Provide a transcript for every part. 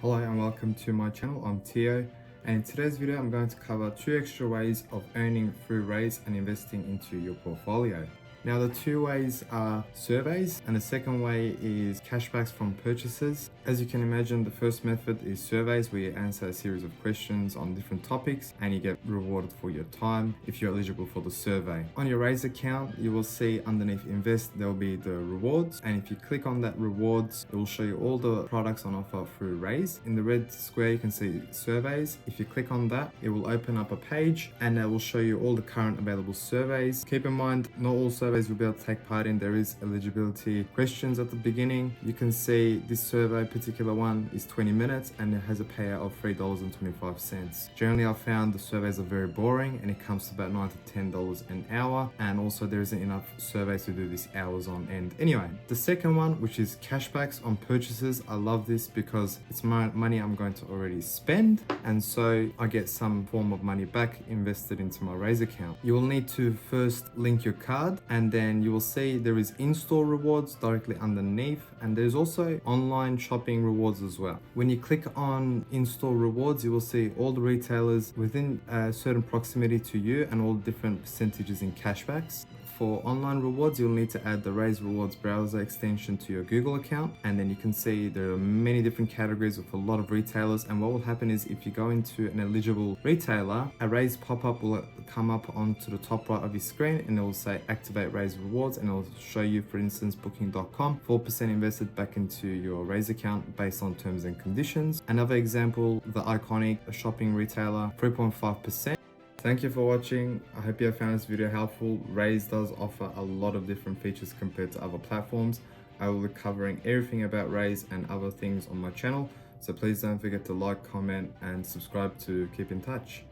Hello and welcome to my channel. I'm Tio, and in today's video I'm going to cover 2 extra ways of earning through Raiz and investing into your portfolio. Now the 2 ways are surveys and the second way is cashbacks from purchases. As you can imagine, the first method is surveys, where you answer a series of questions on different topics and you get rewarded for your time if you're eligible for the survey. On your Raiz account, you will see underneath Invest there will be the rewards, and if you click on that rewards, it will show you all the products on offer through Raiz. In the red square you can see surveys. If you click on that, it will open up a page and it will show you all the current available surveys. Keep in mind, not all surveys you'll be able to take part in. There is eligibility questions at the beginning. You can see this survey, particular one, is 20 minutes and it has a payout of $3.25. Generally, I've found the surveys are very boring and it comes to about $9 to $10 an hour, and also there isn't enough surveys to do this hours on end. Anyway, the second one, which is cashbacks on purchases, I love this because it's money I'm going to already spend, and so I get some form of money back invested into my Raiz account. You will need to first link your card, and then you will see there is in-store rewards directly underneath, and there's also online shopping rewards as well. When you click on in-store rewards, you will see all the retailers within a certain proximity to you and all the different percentages in cashbacks. For online rewards, you'll need to add the Raiz Rewards browser extension to your Google account, and then you can see there are many different categories with a lot of retailers. And what will happen is if you go into an eligible retailer, a Raiz pop-up will come up onto the top right of your screen and it will say activate Raiz Rewards, and it will show you, for instance, booking.com, 4% invested back into your Raiz account based on terms and conditions. Another example, the iconic shopping retailer, 3.5%. Thank you for watching. I hope you have found this video helpful. Raiz does offer a lot of different features compared to other platforms. I will be covering everything about Raiz and other things on my channel, so please don't forget to like, comment and subscribe to keep in touch.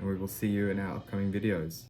And we will see you in our upcoming videos.